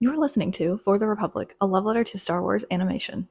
You're listening to For the Republic, a love letter to Star Wars animation.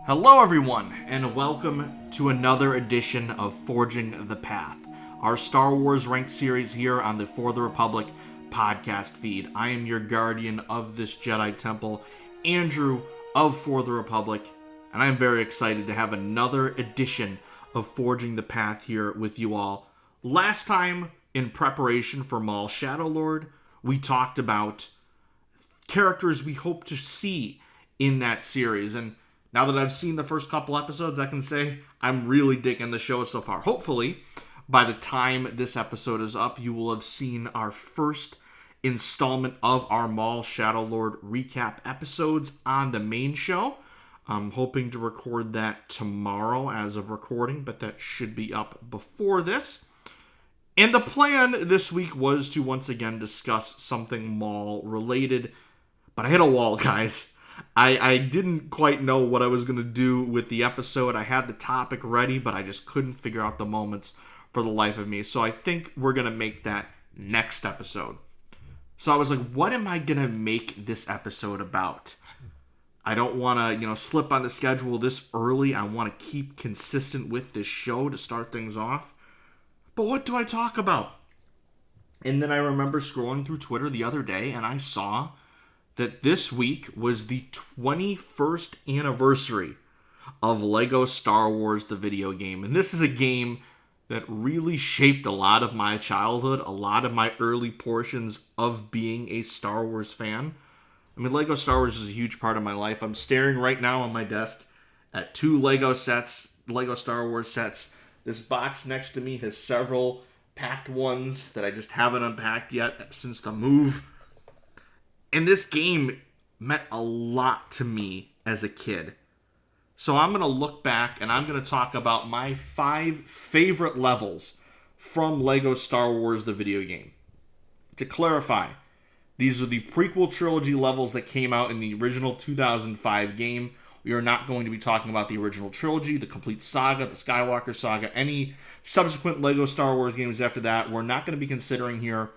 Hello everyone, and welcome to another edition of Forging the Path, our Star Wars ranked series here on the For the Republic podcast feed. I am your guardian of this Jedi Temple, Andrew of For the Republic, and I'm very excited to have another edition of Forging the Path here with you all. Last time, in preparation for Maul Shadow Lord, we talked about characters we hope to see in that series, and now that I've seen the first couple episodes, I can say I'm really digging the show so far. Hopefully, by the time this episode is up, you will have seen our first installment of our Maul Shadow Lord recap episodes on the main show. I'm hoping to record that tomorrow as of recording, but that should be up before this. And the plan this week was to once again discuss something Maul related, but I hit a wall, guys. I didn't quite know what I was going to do with the episode. I had the topic ready, but I just couldn't figure out the moments for the life of me. So I think we're going to make that next episode. So I was like, what am I going to make this episode about? I don't want to, slip on the schedule this early. I want to keep consistent with this show to start things off. But what do I talk about? And then I remember scrolling through Twitter the other day, and I saw that this week was the 21st anniversary of Lego Star Wars, the video game. And this is a game that really shaped a lot of my childhood, a lot of my early portions of being a Star Wars fan. I mean, Lego Star Wars is a huge part of my life. I'm staring right now on my desk at two Lego sets, Lego Star Wars sets. This box next to me has several packed ones that I just haven't unpacked yet since the move. And this game meant a lot to me as a kid. So I'm going to look back and I'm going to talk about my 5 favorite levels from Lego Star Wars, the video game. To clarify, these are the Prequel Trilogy levels that came out in the original 2005 game. We are not going to be talking about the original trilogy, the complete saga, the Skywalker saga, any subsequent Lego Star Wars games after that. We're not going to be considering here.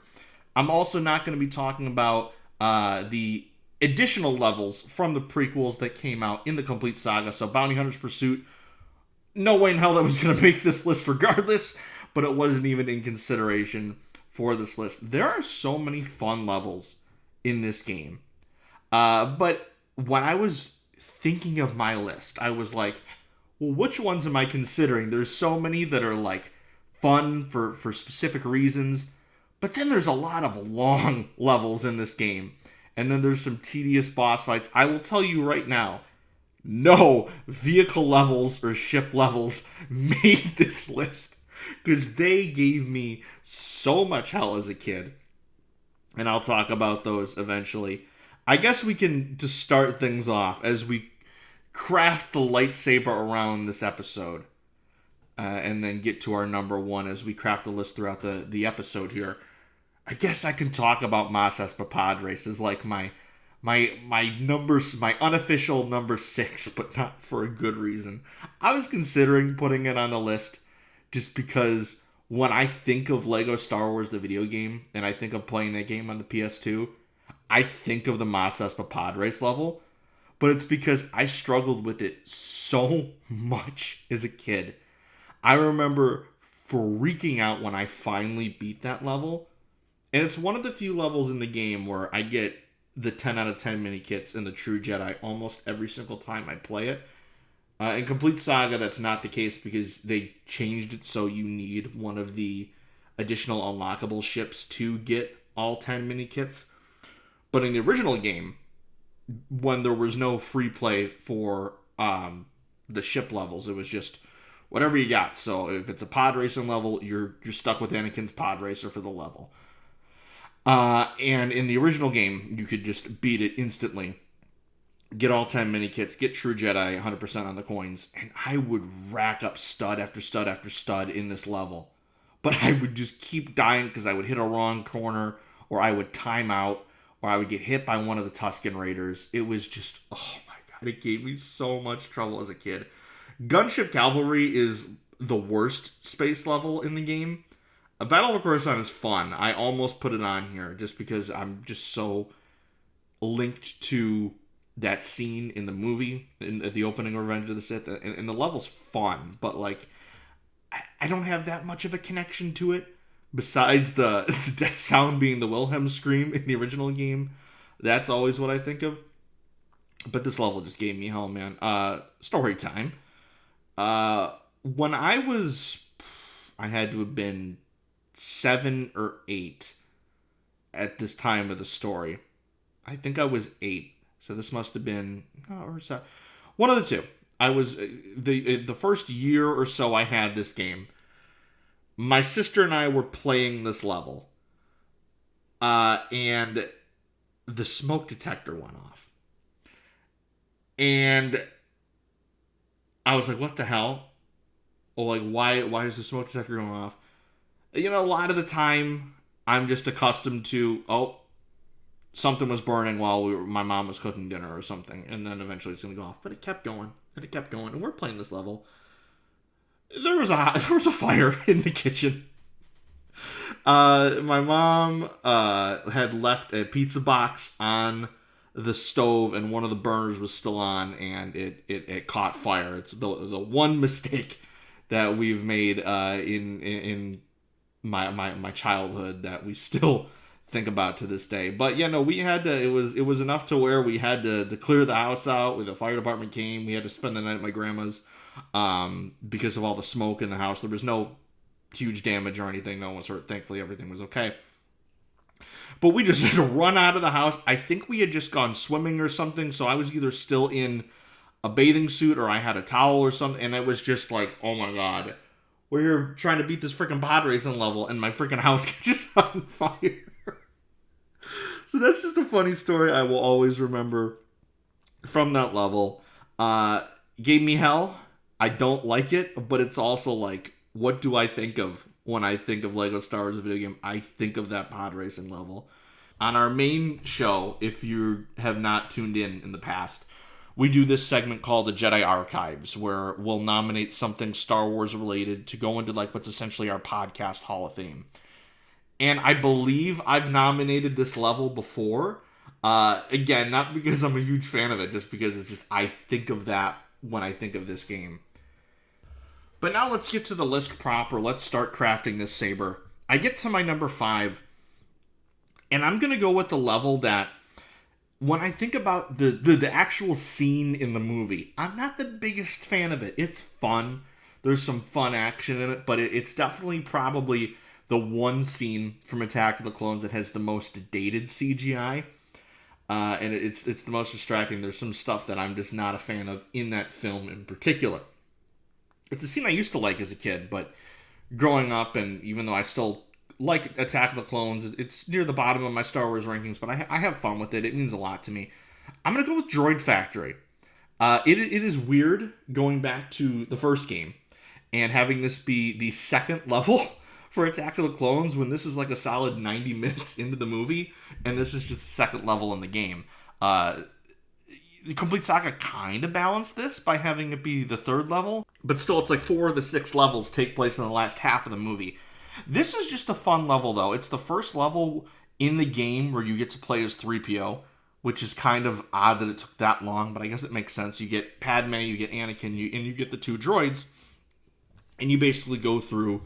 I'm also not going to be talking about the additional levels from the prequels that came out in the complete saga. So Bounty Hunter's Pursuit, no way in hell that was going to make this list regardless, but it wasn't even in consideration for this list. There are so many fun levels in this game. But when I was thinking of my list, I was like, well, which ones am I considering? There's so many that are like fun for specific reasons. But then there's a lot of long levels in this game. And then there's some tedious boss fights. I will tell you right now, no vehicle levels or ship levels made this list. Because they gave me so much hell as a kid. And I'll talk about those eventually. I guess we can just start things off as we craft the lightsaber around this episode. And then get to our number one as we craft the list throughout the episode here. I guess I can talk about Mas Espadres as like my numbers, my unofficial number 6, but not for a good reason. I was considering putting it on the list just because when I think of Lego Star Wars, the video game, and I think of playing that game on the PS2, I think of the Mas Espadres level, but it's because I struggled with it so much as a kid. I remember freaking out when I finally beat that level. And it's one of the few levels in the game where I get the 10 out of 10 mini kits in the True Jedi almost every single time I play it. In Complete Saga, that's not the case because they changed it so you need one of the additional unlockable ships to get all 10 mini kits. But in the original game, when there was no free play for the ship levels, it was just whatever you got. So if it's a pod racing level, you're stuck with Anakin's pod racer for the level. And in the original game, you could just beat it instantly, get all 10 mini kits, get True Jedi 100% on the coins, and I would rack up stud after stud after stud in this level. But I would just keep dying because I would hit a wrong corner, or I would time out, or I would get hit by one of the Tusken Raiders. It was just, oh my god, it gave me so much trouble as a kid. Gunship Cavalry is the worst space level in the game. A Battle of Coruscant is fun. I almost put it on here just because I'm just so linked to that scene in the movie, in the opening of Revenge of the Sith, and the level's fun, but like, I don't have that much of a connection to it. Besides the death sound being the Wilhelm scream in the original game, that's always what I think of. But this level just gave me hell, man. Story time. When I had to have been 7 or 8 at this time of the story. I think I was 8, so this must have been one of the two. I was the first year or so I had this game. My sister and I were playing this level, and the smoke detector went off, and I was like, "What the hell?" Or like, why is the smoke detector going off? You know, a lot of the time I'm just accustomed to, something was burning while my mom was cooking dinner or something, and then eventually it's gonna go off. But it kept going, and we're playing this level. There was a fire in the kitchen. My mom had left a pizza box on the stove, and one of the burners was still on, and it caught fire. It's the one mistake that we've made in my childhood that we still think about to this day. But yeah, no, we had to. It was enough to where we had to clear the house out. When the fire department came, we had to spend the night at my grandma's because of all the smoke in the house. There was no huge damage or anything. No one was hurt. Thankfully, everything was okay. But we just had to run out of the house. I think we had just gone swimming or something, so I was either still in a bathing suit or I had a towel or something, and it was just like, oh my god, we're here trying to beat this freaking pod racing level, and my freaking house catches on fire. So that's just a funny story I will always remember from that level. Gave me hell. I don't like it, but it's also like, what do I think of when I think of Lego Star Wars video game? I think of that pod racing level. On our main show, if you have not tuned in the past, we do this segment called the Jedi Archives, where we'll nominate something Star Wars related to go into like what's essentially our podcast Hall of Fame. And I believe I've nominated this level before. Again, not because I'm a huge fan of it, just because it's just I think of that when I think of this game. But now let's get to the list proper. Let's start crafting this saber. I get to my number 5, and I'm going to go with the level that, when I think about the actual scene in the movie, I'm not the biggest fan of it. It's fun. There's some fun action in it, but it's definitely probably the one scene from Attack of the Clones that has the most dated CGI. And it's the most distracting. There's some stuff that I'm just not a fan of in that film in particular. It's a scene I used to like as a kid, but growing up, and even though I still like Attack of the Clones, it's near the bottom of my Star Wars rankings, but I have fun with it. It means a lot to me. I'm going to go with Droid Factory. It is weird going back to the first game and having this be the second level for Attack of the Clones when this is like a solid 90 minutes into the movie, and this is just the second level in the game. The Complete Saga kind of balanced this by having it be the third level, but still it's like 4 of the 6 levels take place in the last half of the movie. This is just a fun level, though. It's the first level in the game where you get to play as 3PO, which is kind of odd that it took that long, but I guess it makes sense. You get Padme, you get Anakin, and you get the 2 droids, and you basically go through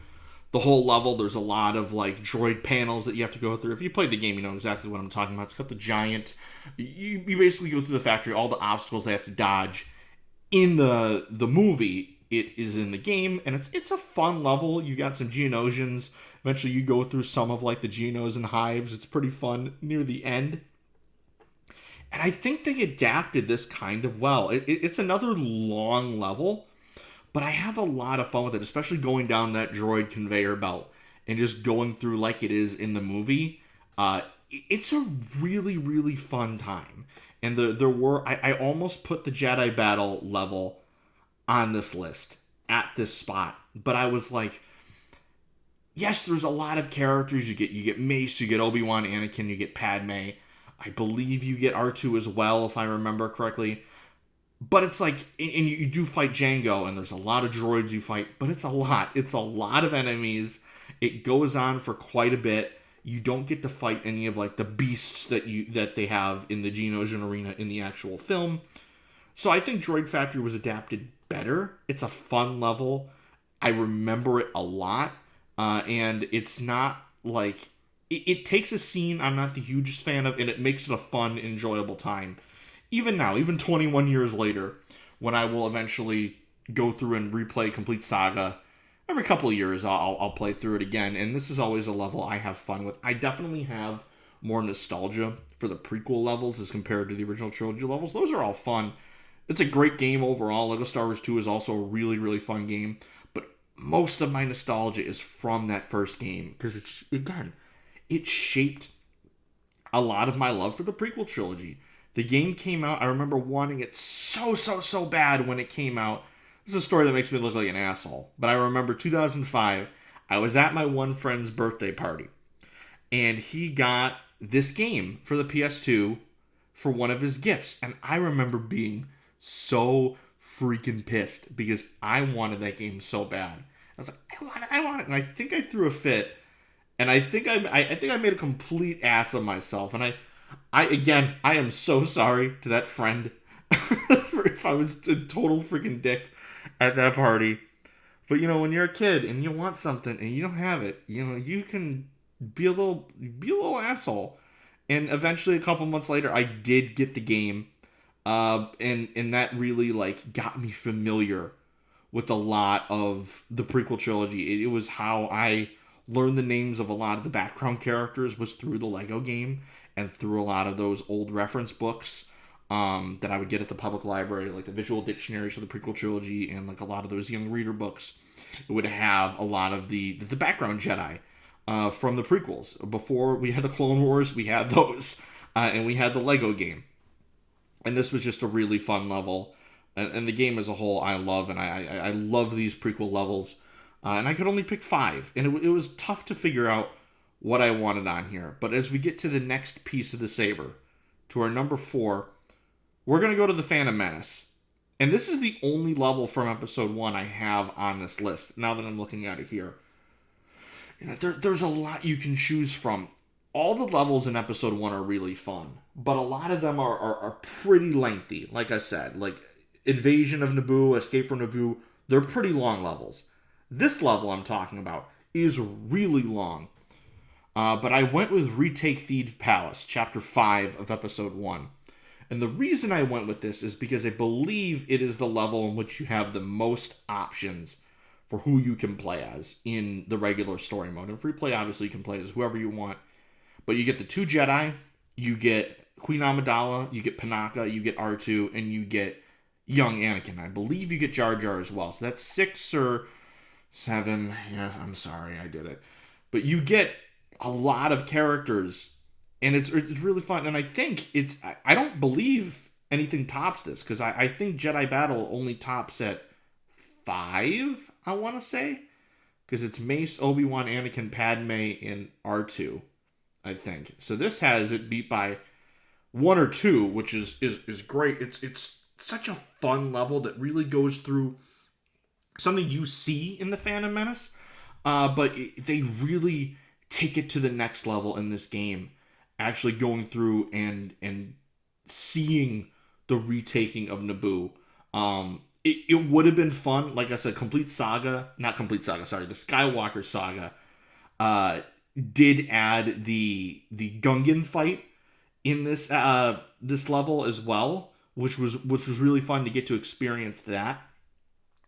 the whole level. There's a lot of like droid panels that you have to go through. If you played the game, you know exactly what I'm talking about. It's got the giant. You basically go through the factory, all the obstacles they have to dodge. In the movie, it is in the game, and it's a fun level. You got some Geonosians. Eventually, you go through some of like the Geonos and hives. It's pretty fun near the end. And I think they adapted this kind of well. It's another long level, but I have a lot of fun with it, especially going down that droid conveyor belt and just going through like it is in the movie. It's a really, really fun time. And I almost put the Jedi battle level on this list at this spot, but I was like, yes, there's a lot of characters. You get Mace, you get Obi-Wan, Anakin, you get Padme. I believe you get R2 as well, if I remember correctly. But it's like, and you do fight Django, and there's a lot of droids you fight, but it's a lot. It's a lot of enemies. It goes on for quite a bit. You don't get to fight any of like the beasts that they have in the Geonosian arena in the actual film. So I think Droid Factory was adapted better. It's a fun level. I remember it a lot, and it's not like it takes a scene I'm not the hugest fan of, and it makes it a fun, enjoyable time. Even now, even 21 years later, when I will eventually go through and replay Complete Saga, every couple of years I'll play through it again, and this is always a level I have fun with. I definitely have more nostalgia for the prequel levels as compared to the original trilogy levels. Those are all fun. It's a great game overall. Lego Star Wars 2 is also a really, really fun game, but most of my nostalgia is from that first game, because it's, again, it shaped a lot of my love for the prequel trilogy. The game came out, I remember wanting it so bad when it came out. This is a story that makes me look like an asshole, but I remember 2005, I was at my one friend's birthday party, and he got this game for the PS2 for one of his gifts, and I remember being so freaking pissed because I wanted that game so bad. I was like, I want it, and I think I threw a fit, and I think I made a complete ass of myself, and I am so sorry to that friend for if I was a total freaking dick at that party. But when you're a kid and you want something and you don't have it, you can be a little asshole. And eventually, a couple months later, I did get the game, and that really like got me familiar with a lot of the prequel trilogy. It was how I learned the names of a lot of the background characters, was through the Lego game and through a lot of those old reference books that I would get at the public library, like the visual dictionaries for the prequel trilogy and like a lot of those young reader books. It would have a lot of the background Jedi from the prequels. Before we had the Clone Wars, we had those, and we had the Lego game. And this was just a really fun level. And the game as a whole, I love, and I love these prequel levels. And I could only pick 5, and it was tough to figure out what I wanted on here. But as we get to the next piece of the saber, to our number 4, we're going to go to the Phantom Menace. And this is the only level from episode 1 I have on this list, now that I'm looking at it here. There's a lot you can choose from. All the levels in episode 1 are really fun, but a lot of them are pretty lengthy. Like I said, like Invasion of Naboo, Escape from Naboo, they're pretty long levels. This level I'm talking about is really long. But I went with Retake Thieves Palace, Chapter 5 of Episode 1. And the reason I went with this is because I believe it is the level in which you have the most options for who you can play as in the regular story mode. In free play, obviously, you can play as whoever you want. But you get the 2 Jedi, you get Queen Amidala, you get Panaka, you get R2, and you get young Anakin. I believe you get Jar Jar as well. So that's 6 or 7. Yeah, I'm sorry, I did it. But you get a lot of characters, and it's really fun. And I think I don't believe anything tops this, because I think Jedi Battle only tops at 5, I want to say. Because it's Mace, Obi-Wan, Anakin, Padme, and R2, I think. So this has it beat by 1 or 2, which is great. It's such a fun level that really goes through something you see in the Phantom Menace, but they really take it to the next level in this game, actually going through and seeing the retaking of Naboo. It would have been fun, like I said, the Skywalker Saga did add the Gungan fight in this level as well, which was really fun to get to experience that.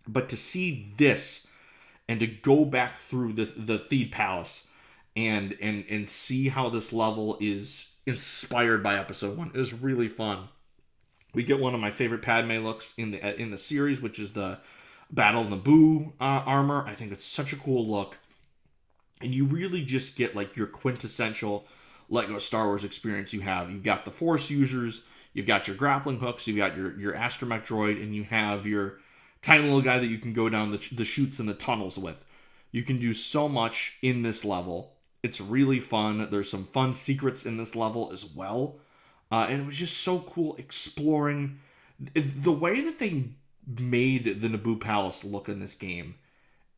But to see this and to go back through the Theed Palace and see how this level is inspired by episode 1 is really fun. We get one of my favorite Padme looks in the series, which is the Battle of Naboo armor. I think it's such a cool look. And you really just get like your quintessential Lego Star Wars experience you have. You've got the Force users, you've got your grappling hooks, you've got your astromech droid, and you have your tiny little guy that you can go down the chutes and the tunnels with. You can do so much in this level. It's really fun. There's some fun secrets in this level as well. And it was just so cool exploring the way that they made the Naboo Palace look in this game,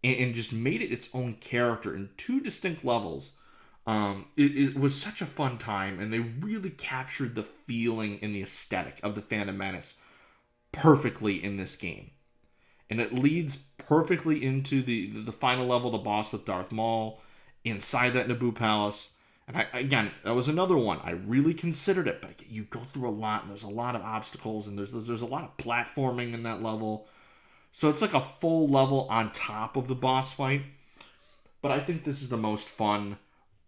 and just made it its own character in two distinct levels. It was such a fun time, and they really captured the feeling and the aesthetic of the Phantom Menace perfectly in this game. And it leads perfectly into the final level, the boss with Darth Maul, inside that Naboo Palace. And again, that was another one. I really considered it, but you go through a lot, and there's a lot of obstacles, and there's a lot of platforming in that level. So it's like a full level on top of the boss fight. But I think this is the most fun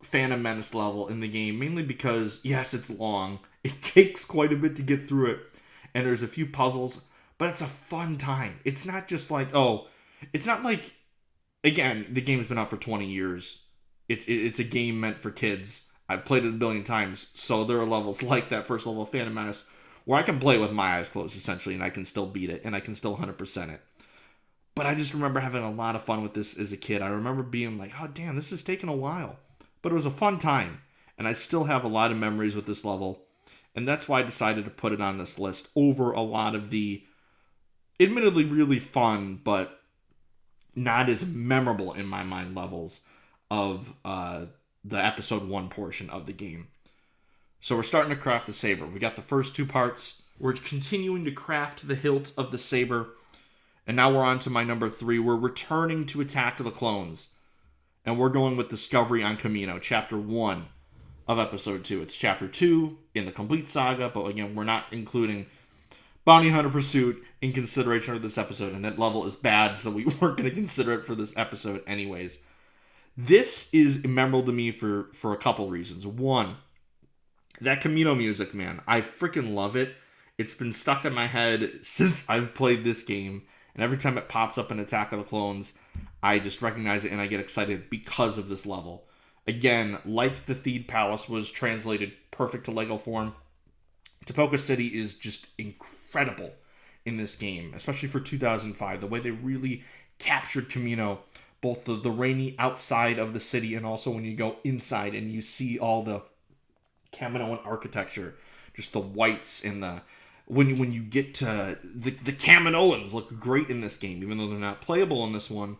Phantom Menace level in the game, mainly because, yes, it's long. It takes quite a bit to get through it, and there's a few puzzles, but it's a fun time. It's not just like, it's not like, again, the game's been out for 20 years. It's a game meant for kids. I've played it a billion times, so there are levels like that first level of Phantom Menace where I can play with my eyes closed, essentially, and I can still beat it, and I can still 100% it. But I just remember having a lot of fun with this as a kid. I remember being like, oh, damn, this is taking a while. But it was a fun time, and I still have a lot of memories with this level, and that's why I decided to put it on this list over a lot of the admittedly really fun, but not as memorable in my mind levels of the episode 1 portion of the game. So we're starting to craft the saber. We got the first two parts. We're continuing to craft the hilt of the saber. And now we're on to my number 3. We're returning to Attack of the Clones. And we're going with Discovery on Kamino, Chapter 1 of Episode 2. It's Chapter 2 in the complete saga, but again, we're not including Bounty Hunter Pursuit in consideration of this episode, and that level is bad, so we weren't going to consider it for this episode anyways. This is memorable to me for a couple reasons. One, that Kamino music, man, I freaking love it. It's been stuck in my head since I've played this game, and every time it pops up in Attack of the Clones, I just recognize it and I get excited because of this level. Again, like the Theed Palace was translated perfect to Lego form, Tipoca City is just incredible in this game, especially for 2005. The way they really captured Kamino, both the rainy outside of the city and also when you go inside and you see all the Kaminoan architecture, just the whites and the when you get to the Kaminoans look great in this game, even though they're not playable in this one.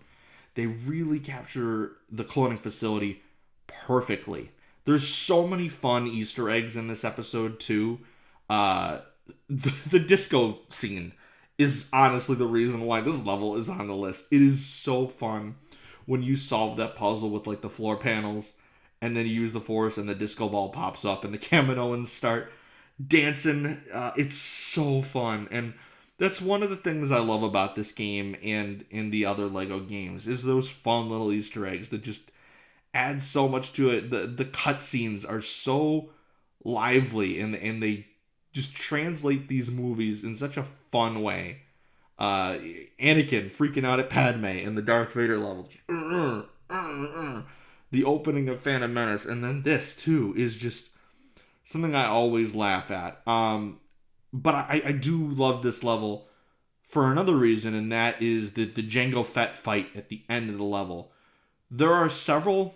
They really capture the cloning facility perfectly. There's so many fun Easter eggs in this episode too. The disco scene is honestly the reason why this level is on the list. It is so fun when you solve that puzzle with like the floor panels and then you use the force and the disco ball pops up and the Kaminoans start dancing. It's so fun, and that's one of the things I love about this game and in the other Lego games is those fun little Easter eggs that just add so much to it. The cutscenes are so lively and they just translate these movies in such a fun way. Anakin freaking out at Padme in the Darth Vader level. The opening of Phantom Menace, and then this too is just something I always laugh at. But I do love this level for another reason, and that is the Jango Fett fight at the end of the level. There are several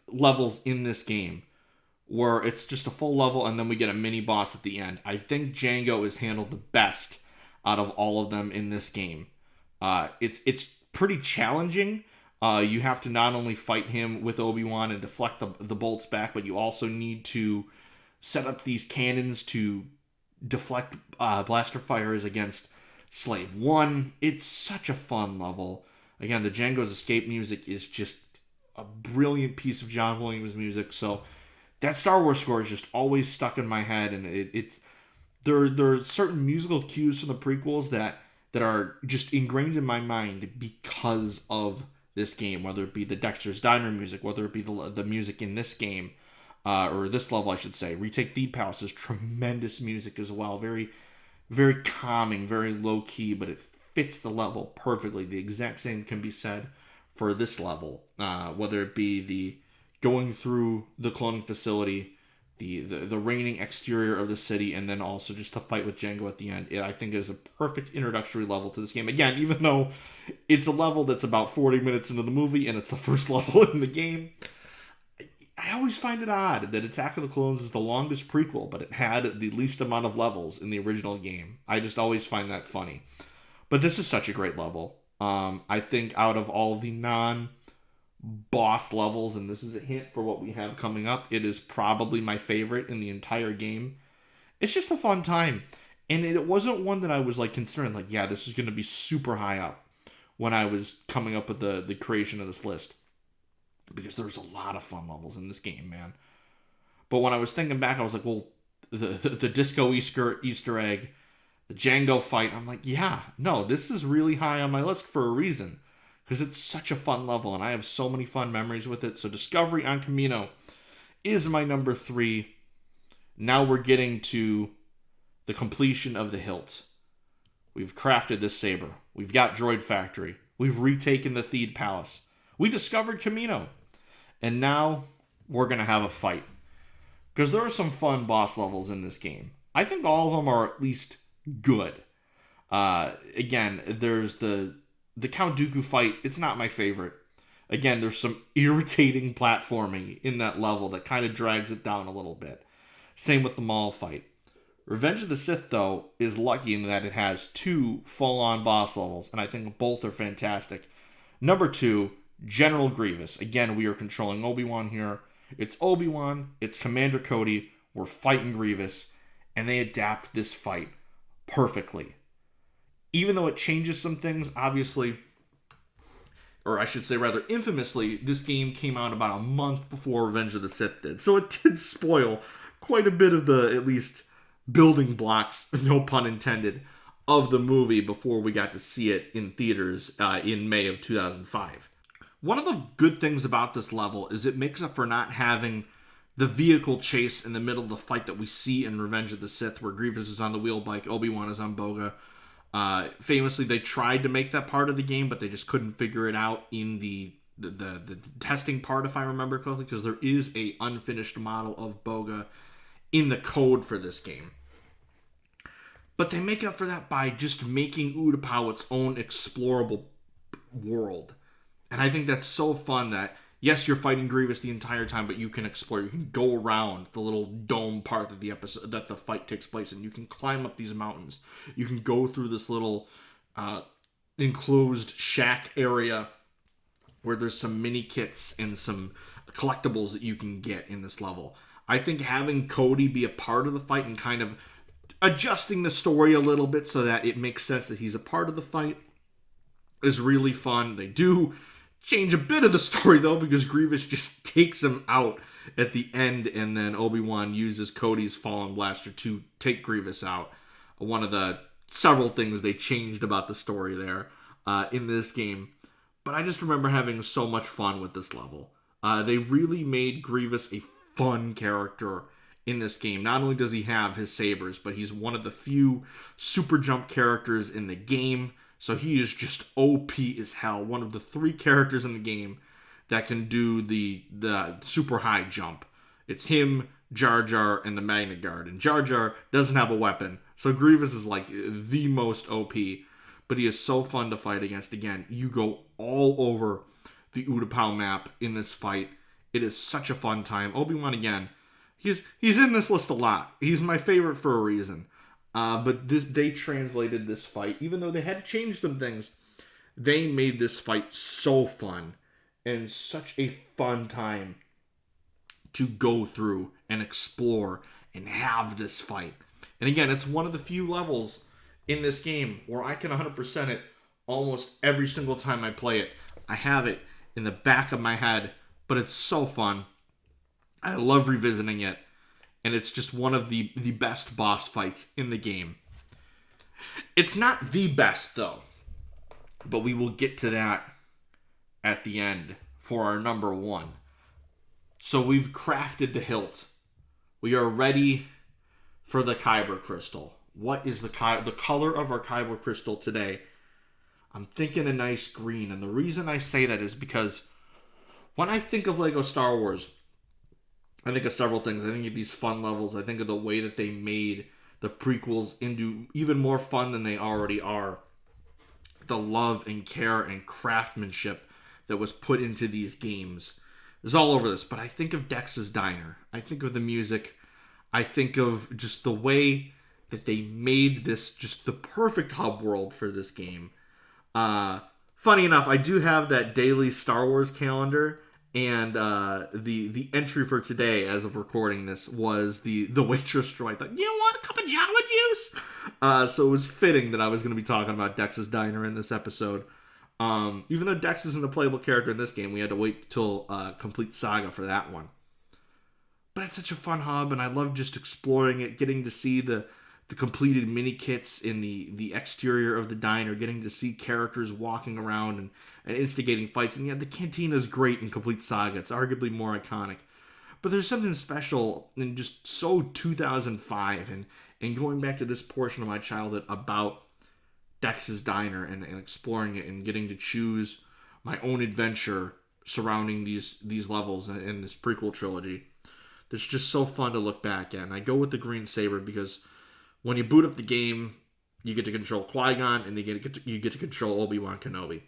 levels in this game where it's just a full level and then we get a mini boss at the end. I think Jango is handled the best out of all of them in this game. It's pretty challenging. You have to not only fight him with Obi-Wan and deflect the bolts back, but you also need to set up these cannons to deflect blaster fires against Slave 1. It's such a fun level. Again, the Jango's Escape music is just a brilliant piece of John Williams music. So that Star Wars score is just always stuck in my head, and there are certain musical cues from the prequels that are just ingrained in my mind because of this game, whether it be the Dexter's Diner music, whether it be the music in this game, or this level, I should say. Retake Theed Palace is tremendous music as well. Very, very calming, very low-key, but it fits the level perfectly. The exact same can be said for this level, whether it be the going through the cloning facility, the raining exterior of the city, and then also just the fight with Jango at the end. I think is a perfect introductory level to this game. Again, even though it's a level that's about 40 minutes into the movie and it's the first level in the game, I always find it odd that Attack of the Clones is the longest prequel, but it had the least amount of levels in the original game. I just always find that funny. But this is such a great level. I think out of all the non-boss levels, and this is a hint for what we have coming up, it is probably my favorite in the entire game. It's just a fun time. And it wasn't one that I was like considering, like, yeah, this is going to be super high up when I was coming up with the creation of this list. Because there's a lot of fun levels in this game, man. But when I was thinking back, I was like, well, the disco Easter egg, the Django fight, I'm like, yeah, no, this is really high on my list for a reason. Because it's such a fun level, and I have so many fun memories with it. So Discovery on Camino is my number 3. Now we're getting to the completion of the hilt. We've crafted this saber. We've got Droid Factory. We've retaken the Theed Palace. We discovered Camino. And now we're going to have a fight. Because there are some fun boss levels in this game. I think all of them are at least good. Again, there's the Count Dooku fight. It's not my favorite. Again, there's some irritating platforming in that level that kind of drags it down a little bit. Same with the Maul fight. Revenge of the Sith, though, is lucky in that it has 2 full-on boss levels, and I think both are fantastic. Number 2, General Grievous. Again, we are controlling Obi-Wan here. It's Obi-Wan, it's Commander Cody, we're fighting Grievous, and they adapt this fight perfectly. Even though it changes some things, obviously, or I should say rather infamously, this game came out about a month before Revenge of the Sith did. So it did spoil quite a bit of the, at least, building blocks, no pun intended, of the movie before we got to see it in theaters in May of 2005. One of the good things about this level is it makes up for not having the vehicle chase in the middle of the fight that we see in Revenge of the Sith, where Grievous is on the wheel bike, Obi-Wan is on Boga. Famously, they tried to make that part of the game, but they just couldn't figure it out in the testing part, if I remember correctly, because there is a unfinished model of Boga in the code for this game. But they make up for that by just making Utapau its own explorable world. And I think that's so fun that, yes, you're fighting Grievous the entire time, but you can explore. You can go around the little dome part of the episode that the fight takes place in. You can climb up these mountains. You can go through this little enclosed shack area where there's some mini kits and some collectibles that you can get in this level. I think having Cody be a part of the fight and kind of adjusting the story a little bit so that it makes sense that he's a part of the fight is really fun. They do change a bit of the story, though, because Grievous just takes him out at the end, and then Obi-Wan uses Cody's Fallen Blaster to take Grievous out. One of the several things they changed about the story there in this game. But I just remember having so much fun with this level. They really made Grievous a fun character in this game. Not only does he have his sabers, but he's one of the few super jump characters in the game. So he is just OP as hell. One of the 3 characters in the game that can do the super high jump. It's him, Jar Jar, and the Magna Guard. And Jar Jar doesn't have a weapon. So Grievous is like the most OP. But he is so fun to fight against. Again, you go all over the Utapau map in this fight. It is such a fun time. Obi-Wan, again, he's in this list a lot. He's my favorite for a reason. But they translated this fight, even though they had to change some things. They made this fight so fun and such a fun time to go through and explore and have this fight. And again, it's one of the few levels in this game where I can 100% it almost every single time I play it. I have it in the back of my head, but it's so fun. I love revisiting it. And it's just one of the best boss fights in the game. It's not the best, though. But we will get to that at the end for our number 1. So we've crafted the hilt. We are ready for the Kyber crystal. What is the color of our Kyber crystal today? I'm thinking a nice green. And the reason I say that is because when I think of Lego Star Wars, I think of several things. I think of these fun levels. I think of the way that they made the prequels into even more fun than they already are. The love and care and craftsmanship that was put into these games. is all over this, but I think of Dex's Diner. I think of the music. I think of just the way that they made this just the perfect hub world for this game. Funny enough, I do have that daily Star Wars calendar, and the entry for today, as of recording this, was the waitress drew. I thought, you want a cup of Java juice? So it was fitting that I was going to be talking about Dex's Diner in this episode. Even though Dex isn't a playable character in this game, we had to wait till Complete Saga for that one. But it's such a fun hub, and I love just exploring it, getting to see the completed mini kits in the exterior of the diner, getting to see characters walking around and instigating fights. And yeah, the cantina is great in Complete Saga. It's arguably more iconic. But there's something special and just so 2005 and going back to this portion of my childhood about Dex's Diner and exploring it and getting to choose my own adventure surrounding these levels in this prequel trilogy. It's just so fun to look back at. And I go with the green saber because when you boot up the game, you get to control Qui-Gon and you get to control Obi-Wan Kenobi.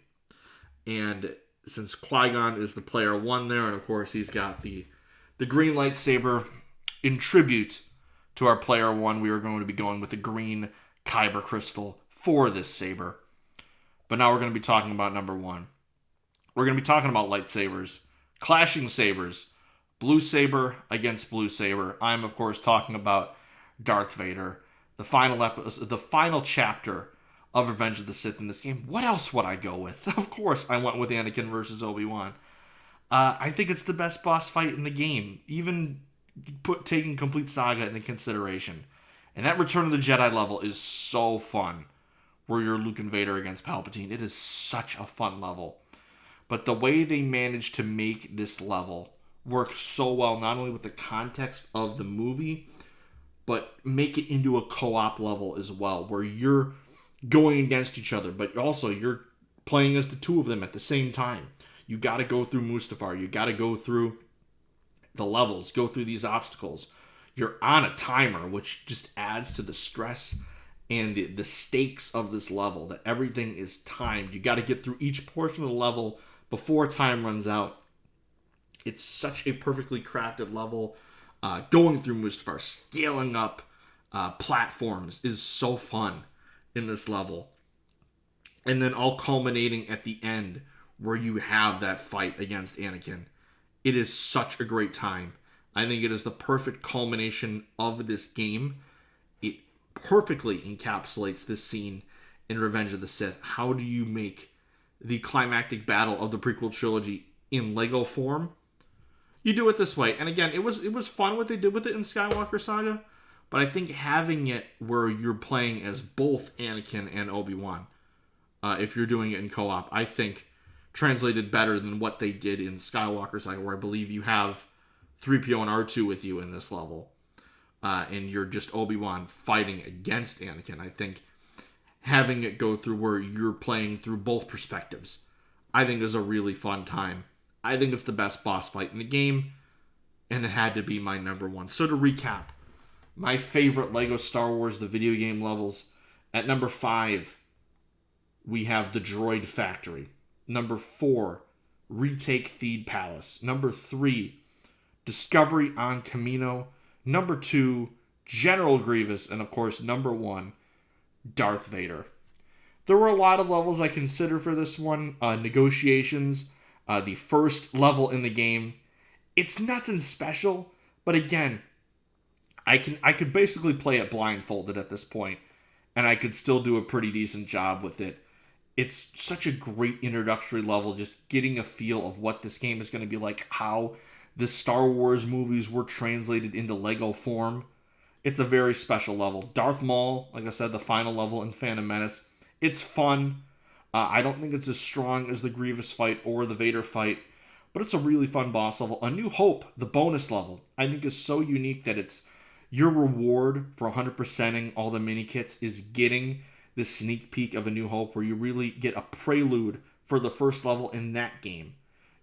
And since Qui-Gon is the player one there, and of course he's got the green lightsaber in tribute to our player one, we are going to be going with the green Kyber crystal for this saber. But now we're going to be talking about number one. We're going to be talking about lightsabers, clashing sabers, blue saber against blue saber. I'm of course talking about Darth Vader, the final episode, the final chapter of Revenge of the Sith in this game. What else would I go with? Of course, I went with Anakin versus Obi-Wan. I think it's the best boss fight in the game, even taking Complete Saga into consideration. And that Return of the Jedi level is so fun, where you're Luke and Vader against Palpatine. It is such a fun level. But the way they managed to make this level work so well, not only with the context of the movie, but make it into a co-op level as well, where you're going against each other, but also you're playing as the two of them at the same time. You got to go through Mustafar. You got to go through the levels, go through these obstacles. You're on a timer, which just adds to the stress and the stakes of this level, that everything is timed. You got to get through each portion of the level before time runs out. It's such a perfectly crafted level. Going through Mustafar, scaling up platforms is so fun in this level. And then all culminating at the end where you have that fight against Anakin. It is such a great time. I think it is the perfect culmination of this game. It perfectly encapsulates this scene in Revenge of the Sith. How do you make the climactic battle of the prequel trilogy in Lego form? You do it this way. And again, it was fun what they did with it in Skywalker Saga, but I think having it where you're playing as both Anakin and Obi-Wan, if you're doing it in co-op, I think translated better than what they did in Skywalker Saga, where I believe you have 3PO and R2 with you in this level, and you're just Obi-Wan fighting against Anakin. I think having it go through where you're playing through both perspectives, I think is a really fun time. I think it's the best boss fight in the game, and it had to be my number one. So to recap, my favorite Lego Star Wars, the video game levels. At number 5, we have the Droid Factory. Number 4, Retake Theed Palace. Number 3, Discovery on Camino. Number 2, General Grievous. And of course, number 1, Darth Vader. There were a lot of levels I consider for this one. Negotiations. The first level in the game, it's nothing special, but again, I could basically play it blindfolded at this point, and I could still do a pretty decent job with it. It's such a great introductory level, just getting a feel of what this game is going to be like, how the Star Wars movies were translated into Lego form. It's a very special level. Darth Maul, like I said, the final level in Phantom Menace, it's fun. I don't think it's as strong as the Grievous fight or the Vader fight, but it's a really fun boss level. A New Hope, the bonus level, I think is so unique that it's your reward for 100%ing all the mini kits is getting this sneak peek of A New Hope where you really get a prelude for the first level in that game.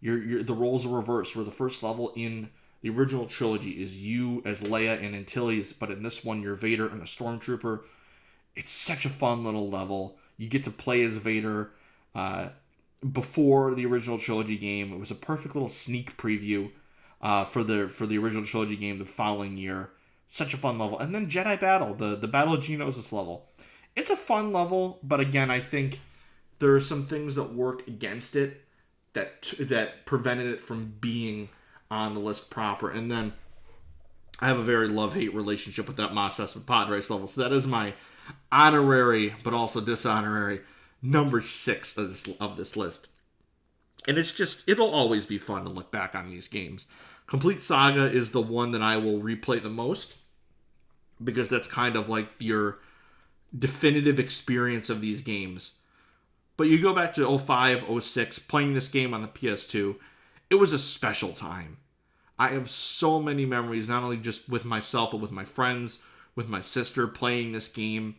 The roles are reversed, where the first level in the original trilogy is you as Leia and Antilles, but in this one you're Vader and a Stormtrooper. It's such a fun little level. You get to play as Vader. before the original trilogy game. It was a perfect little sneak preview for the original trilogy game the following year. Such a fun level. And then Jedi Battle, the Battle of Geonosis level. It's a fun level, but again, I think there are some things that work against it that prevented it from being on the list proper. And then I have a very love-hate relationship with that Mos Espa pod race level, so that is my honorary but also dishonorary number 6 of this list. And it'll always be fun to look back on these games. Complete Saga is the one that I will replay the most, because that's kind of like your definitive experience of these games. But you go back to 05, 06, playing this game on the PS2, it was a special time. I have so many memories, not only just with myself, but with my friends, with my sister, playing this game.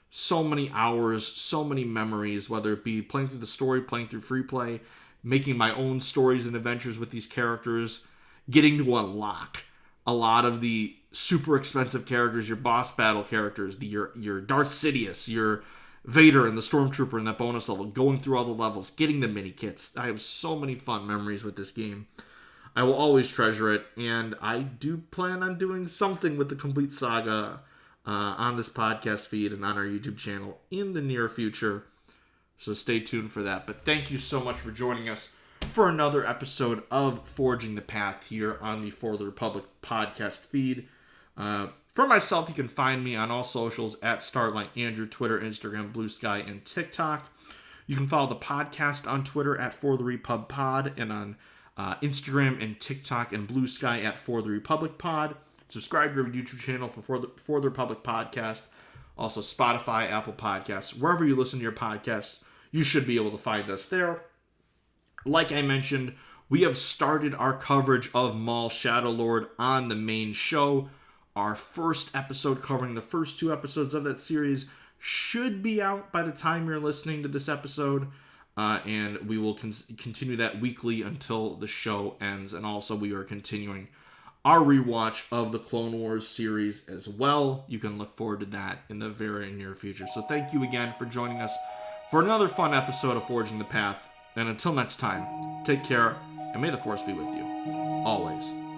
So many hours, so many memories, whether it be playing through the story, playing through free play, making my own stories and adventures with these characters, getting to unlock a lot of the super expensive characters, your boss battle characters, your Darth Sidious, your Vader and the Stormtrooper in that bonus level, going through all the levels, getting the mini kits. I have so many fun memories with this game. I will always treasure it, and I do plan on doing something with the Complete Saga on this podcast feed and on our YouTube channel in the near future. So stay tuned for that. But thank you so much for joining us for another episode of Forging the Path here on the For the Republic podcast feed. For myself, you can find me on all socials at Starlight Andrew, Twitter, Instagram, Blue Sky, and TikTok. You can follow the podcast on Twitter at For the Repub Pod, and on Instagram and TikTok and Blue Sky at For the Republic Pod. Subscribe to our YouTube channel for the Republic Podcast. Also Spotify, Apple Podcasts, wherever you listen to your podcasts, you should be able to find us there. Like I mentioned, we have started our coverage of Maul Shadow Lord on the main show. Our first episode covering the first 2 episodes of that series should be out by the time you're listening to this episode. And we will continue that weekly until the show ends. And also we are continuing our rewatch of the Clone Wars series as well. You can look forward to that in the very near future. So thank you again for joining us for another fun episode of Forging the Path. And until next time, take care, and may the Force be with you. Always.